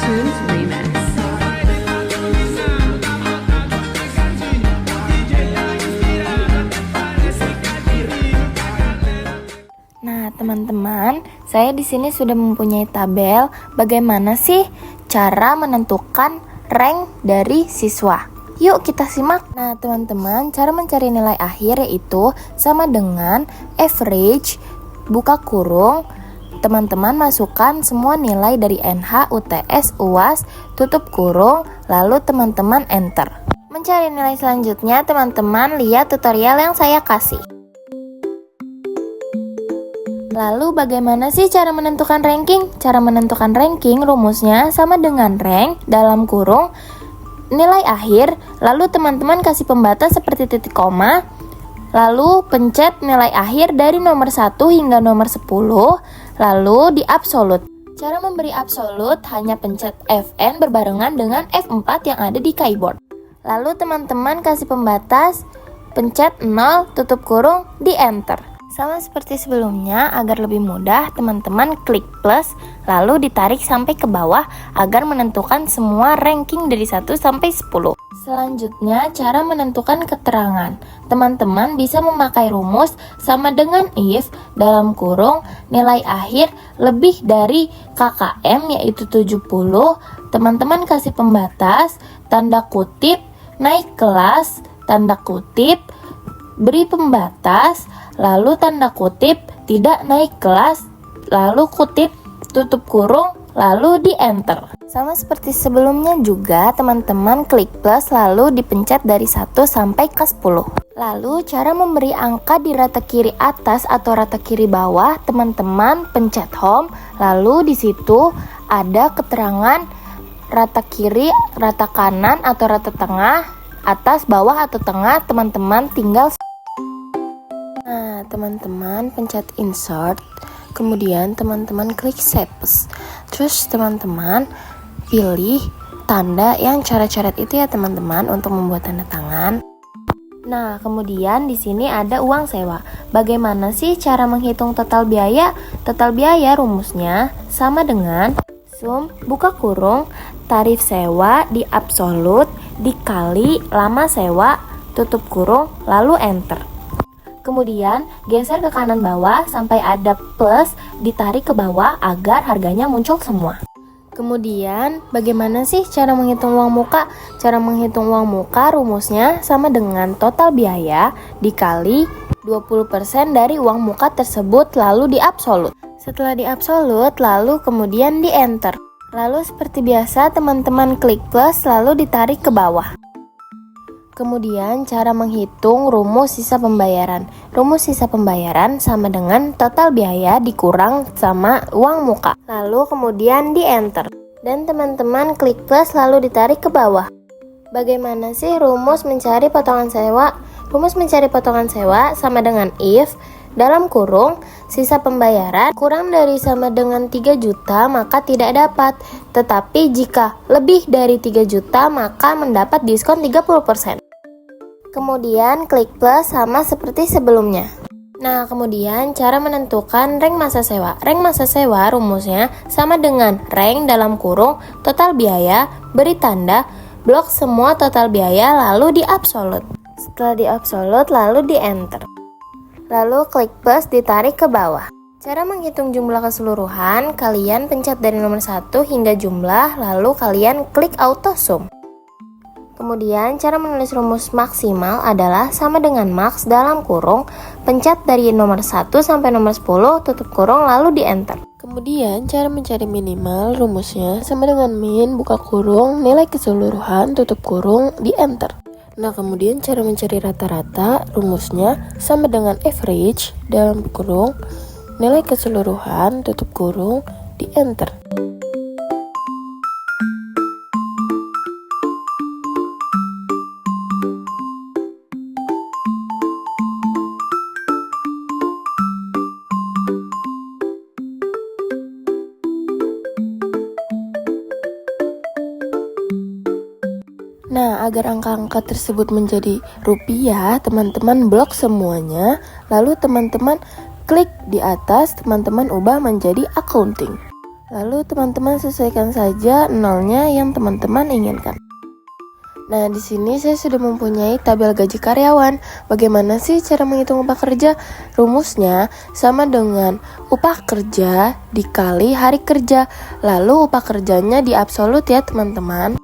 Tunes Remix. Nah, teman-teman, saya di sini sudah mempunyai tabel bagaimana sih cara menentukan rank dari siswa. Yuk kita simak. Nah, teman-teman, cara mencari nilai akhir yaitu sama dengan average buka kurung. Teman-teman masukkan semua nilai dari NH, UTS, UAS, tutup kurung, lalu teman-teman enter. Mencari nilai selanjutnya, teman-teman lihat tutorial yang saya kasih. Lalu bagaimana sih cara menentukan ranking? Cara menentukan ranking rumusnya sama dengan rank dalam kurung nilai akhir, lalu teman-teman kasih pembatas seperti titik koma, lalu pencet nilai akhir dari nomor 1 hingga nomor 10, lalu di absolut. Cara memberi absolut hanya pencet Fn berbarengan dengan F4 yang ada di keyboard. Lalu teman-teman kasih pembatas, pencet 0, tutup kurung, di enter. Sama seperti sebelumnya, agar lebih mudah, teman-teman klik plus, lalu ditarik sampai ke bawah agar menentukan semua ranking dari 1 sampai 10. Selanjutnya, cara menentukan keterangan. Teman-teman bisa memakai rumus sama dengan if dalam kurung nilai akhir lebih dari KKM yaitu 70. Teman-teman kasih pembatas, tanda kutip, naik kelas, tanda kutip, beri pembatas, lalu tanda kutip, tidak naik kelas, lalu kutip, tutup kurung, lalu di enter. Sama seperti sebelumnya juga, teman-teman klik plus lalu dipencet dari 1 sampai ke 10. Lalu cara memberi angka di rata kiri atas atau rata kiri bawah, teman-teman pencet home, lalu di situ ada keterangan rata kiri, rata kanan atau rata tengah, atas, bawah atau tengah, teman-teman tinggal. Nah, teman-teman pencet insert, kemudian teman-teman klik saves. Terus teman-teman pilih tanda yang coret-coret itu ya teman-teman untuk membuat tanda tangan. Nah, kemudian di sini ada uang sewa. Bagaimana sih cara menghitung total biaya? Total biaya rumusnya sama dengan sum buka kurung tarif sewa di absolut dikali lama sewa tutup kurung lalu enter. Kemudian geser ke kanan bawah sampai ada plus, ditarik ke bawah agar harganya muncul semua. Kemudian bagaimana sih cara menghitung uang muka? Cara menghitung uang muka rumusnya sama dengan total biaya dikali 20% dari uang muka tersebut lalu di absolut. Setelah di absolut lalu kemudian di enter. Lalu seperti biasa teman-teman klik plus lalu ditarik ke bawah. Kemudian cara menghitung rumus sisa pembayaran. Rumus sisa pembayaran sama dengan total biaya dikurang sama uang muka. Lalu kemudian di enter. Dan teman-teman klik plus lalu ditarik ke bawah. Bagaimana sih rumus mencari potongan sewa? Rumus mencari potongan sewa sama dengan if dalam kurung sisa pembayaran kurang dari sama dengan 3 juta maka tidak dapat. Tetapi jika lebih dari 3 juta maka mendapat diskon 30%. Kemudian klik plus sama seperti sebelumnya. Nah, kemudian cara menentukan rank masa sewa. Rank masa sewa rumusnya sama dengan rank dalam kurung total biaya, beri tanda, blok semua total biaya lalu di absolut. Setelah di absolut lalu di enter. Lalu klik plus ditarik ke bawah. Cara menghitung jumlah keseluruhan, kalian pencet dari nomor 1 hingga jumlah lalu kalian klik auto sum. Kemudian cara menulis rumus maksimal adalah sama dengan max dalam kurung, pencet dari nomor 1 sampai nomor 10, tutup kurung lalu di enter. Kemudian cara mencari minimal rumusnya sama dengan min, buka kurung, nilai keseluruhan, tutup kurung, di enter. Nah, kemudian cara mencari rata-rata rumusnya sama dengan average dalam kurung, nilai keseluruhan, tutup kurung, di enter. Nah, agar angka-angka tersebut menjadi rupiah, teman-teman blok semuanya, lalu teman-teman klik di atas, teman-teman ubah menjadi accounting. Lalu teman-teman sesuaikan saja nolnya yang teman-teman inginkan. Nah, di sini saya sudah mempunyai tabel gaji karyawan. Bagaimana sih cara menghitung upah kerja? Rumusnya sama dengan upah kerja dikali hari kerja. Lalu upah kerjanya di absolut ya teman-teman.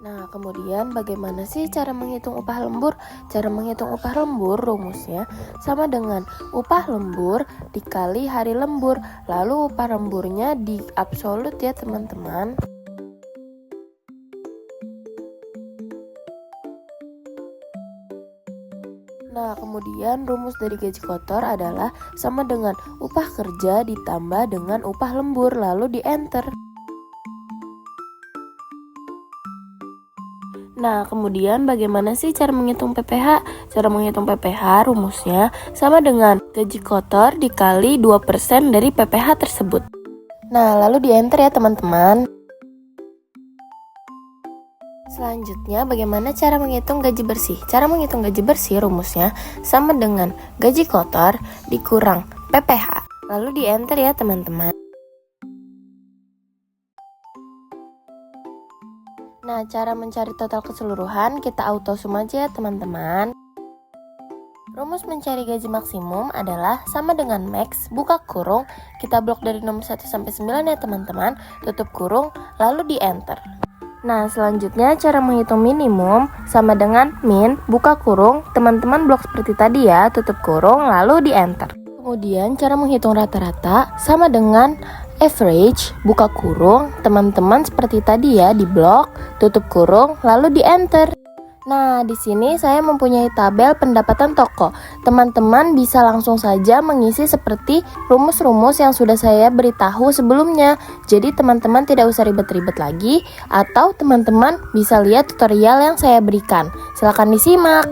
Nah, kemudian bagaimana sih cara menghitung upah lembur? Cara menghitung upah lembur rumusnya sama dengan upah lembur dikali hari lembur. Lalu upah lemburnya di absolut ya teman-teman. Nah, kemudian rumus dari gaji kotor adalah sama dengan upah kerja ditambah dengan upah lembur, lalu di enter. Nah, kemudian bagaimana sih cara menghitung PPh? Cara menghitung PPh rumusnya sama dengan gaji kotor dikali 2% dari PPh tersebut. Nah, lalu di enter ya teman-teman. Selanjutnya, bagaimana cara menghitung gaji bersih? Cara menghitung gaji bersih rumusnya sama dengan gaji kotor dikurang PPh. Lalu di enter ya teman-teman. Nah, cara mencari total keseluruhan kita auto sum aja ya teman-teman. Rumus mencari gaji maksimum adalah sama dengan max, buka kurung, kita blok dari nomor 1 sampai 9 ya teman-teman, tutup kurung, lalu di enter. Nah, selanjutnya cara menghitung minimum sama dengan min, buka kurung, teman-teman blok seperti tadi ya, tutup kurung, lalu di enter. Kemudian cara menghitung rata-rata sama dengan average, buka kurung, teman-teman seperti tadi ya, di blok, tutup kurung, lalu di enter. Nah, di sini saya mempunyai tabel pendapatan toko. Teman-teman bisa langsung saja mengisi seperti rumus-rumus yang sudah saya beritahu sebelumnya. Jadi teman-teman tidak usah ribet-ribet lagi, atau teman-teman bisa lihat tutorial yang saya berikan. Silakan disimak.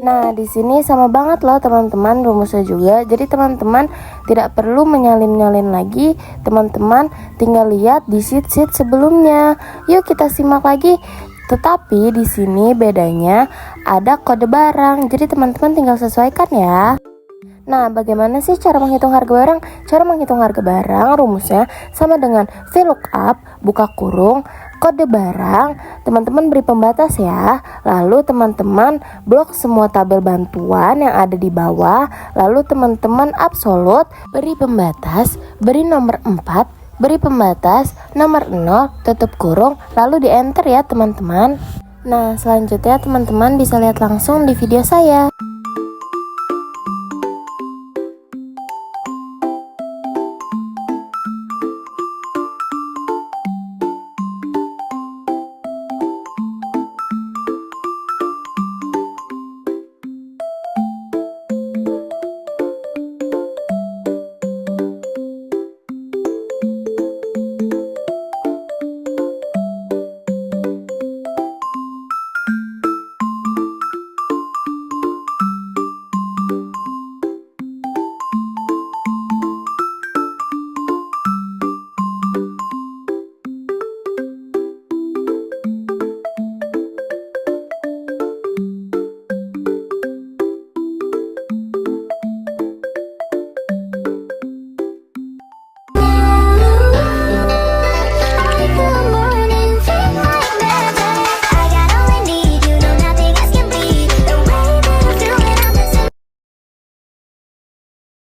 Nah, di sini sama banget loh teman-teman rumusnya juga. Jadi teman-teman tidak perlu menyalin-nyalin lagi. Teman-teman tinggal lihat di sheet-sheet sebelumnya. Yuk kita simak lagi. Tetapi di sini bedanya ada kode barang. Jadi teman-teman tinggal sesuaikan ya. Nah, bagaimana sih cara menghitung harga barang? Cara menghitung harga barang rumusnya sama dengan VLOOKUP, buka kurung, kode barang, teman-teman beri pembatas ya. Lalu teman-teman blok semua tabel bantuan yang ada di bawah. Lalu teman-teman absolut, beri pembatas, beri nomor 4, beri pembatas, nomor 0, tutup kurung, lalu di enter ya teman-teman. Nah, selanjutnya teman-teman bisa lihat langsung di video saya.